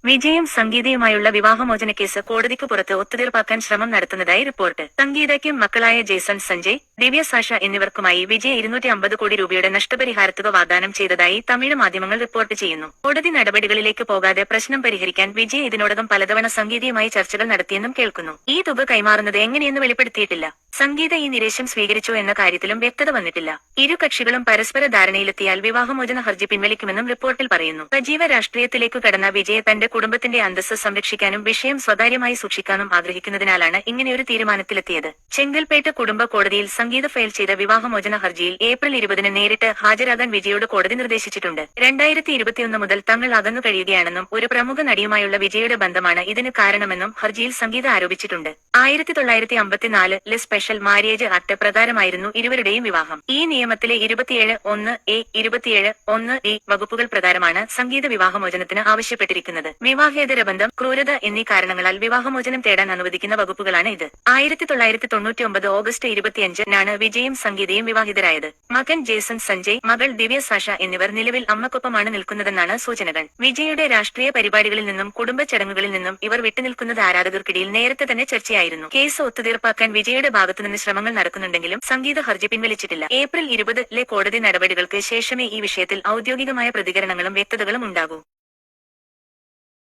വിജയും സംഗീതയുമായുള്ള വിവാഹമോചന കേസ് കോടതിക്ക് പുറത്ത് ഒത്തുതീർപ്പാക്കാൻ ശ്രമം നടത്തുന്നതായി റിപ്പോർട്ട്. സംഗീതയ്ക്കും മക്കളായ ജേസൺ സഞ്ജയ്, ദിവ്യ സാഷ എന്നിവർക്കുമായി വിജയ് 250 കോടി രൂപയുടെ നഷ്ടപരിഹാരത്തുക വാഗ്ദാനം ചെയ്തതായി തമിഴ് മാധ്യമങ്ങൾ റിപ്പോർട്ട് ചെയ്യുന്നു. കോടതി നടപടികളിലേക്ക് പോകാതെ പ്രശ്നം പരിഹരിക്കാൻ വിജയ് ഇതിനോടകം പലതവണ സംഗീതയുമായി ചർച്ചകൾ നടത്തിയെന്നും കേൾക്കുന്നു. ഈ തുക കൈമാറുന്നത് എങ്ങനെയെന്ന് വെളിപ്പെടുത്തിയിട്ടില്ല. സംഗീത ഈ നിരേശം സ്വീകരിച്ചോ എന്ന കാര്യത്തിലും വ്യക്തത വന്നിട്ടില്ല. ഇരു കക്ഷികളും പരസ്പര ധാരണയിലെത്തിയാൽ വിവാഹമോചന ഹർജി പിൻവലിക്കുമെന്നും റിപ്പോർട്ടിൽ പറയുന്നു. സജീവ രാഷ്ട്രീയത്തിലേക്കു കടന്ന വിജയ് തന്റെ കുടുംബത്തിന്റെ അന്തസ്സ് സംരക്ഷിക്കാനും വിഷയം സ്വകാര്യമായി സൂക്ഷിക്കാനും ആഗ്രഹിക്കുന്നതിനാലാണ് ഇങ്ങനെയൊരു തീരുമാനത്തിലെത്തിയത്. ചെങ്കൽപ്പേട്ട് കുടുംബ കോടതിയിൽ സംഗീത ഫയൽ ചെയ്ത വിവാഹമോചന ഹർജിയിൽ ഏപ്രിൽ 20 നേരിട്ട് ഹാജരാകാൻ വിജയോട് കോടതി നിർദ്ദേശിച്ചിട്ടുണ്ട്. 2021 മുതൽ തങ്ങൾ അകന്നു കഴിയുകയാണെന്നും ഒരു പ്രമുഖ നടിയുമായുള്ള വിജയുടെ ബന്ധമാണ് ഇതിന് കാരണമെന്നും ഹർജിയിൽ സംഗീത ആരോപിച്ചിട്ടുണ്ട്. 1954 സ്പെഷ്യൽ മാര്യേജ് ആക്ട് പ്രകാരമായിരുന്നു ഇരുവരുടെയും വിവാഹം. ഈ നിയമത്തിലെ 27(1)(a), 27(1)(d) വകുപ്പുകൾ പ്രകാരമാണ് സംഗീത വിവാഹമോചനത്തിന് ആവശ്യപ്പെട്ടിരിക്കുന്നത്. വിവാഹേതര ബന്ധം, ക്രൂരത എന്നീ കാരണങ്ങളാൽ വിവാഹമോചനം തേടാൻ അനുവദിക്കുന്ന വകുപ്പുകളാണ് ഇത്. 1999 ഓഗസ്റ്റ് 25-നാണ് വിജയും സംഗീതയും വിവാഹിതരായത്. മകൻ ജേസൺ സഞ്ജയ്, മകൾ ദിവ്യ സാഷ എന്നിവർ നിലവിൽ അമ്മക്കൊപ്പമാണ് നിൽക്കുന്നതെന്നാണ് സൂചനകൾ. വിജയുടെ രാഷ്ട്രീയ പരിപാടികളിൽ നിന്നും കുടുംബ ചടങ്ങുകളിൽ നിന്നും ഇവർ വിട്ടുനിൽക്കുന്നത് ആരാധകർക്കിടയിൽ നേരത്തെ തന്നെ ചർച്ചയായിരുന്നു. കേസ് ഒത്തുതീർപ്പാക്കാൻ വിജയുടെ ഭാഗത്തുനിന്ന് ശ്രമങ്ങൾ നടക്കുന്നുണ്ടെങ്കിലും സംഗീത ഹർജി പിൻവലിച്ചിട്ടില്ല. ഏപ്രിൽ 20 കോടതി നടപടികൾക്ക് ശേഷമേ ഈ വിഷയത്തിൽ ഔദ്യോഗികമായ പ്രതികരണങ്ങളും വ്യക്തതകളും ഉണ്ടാകൂ.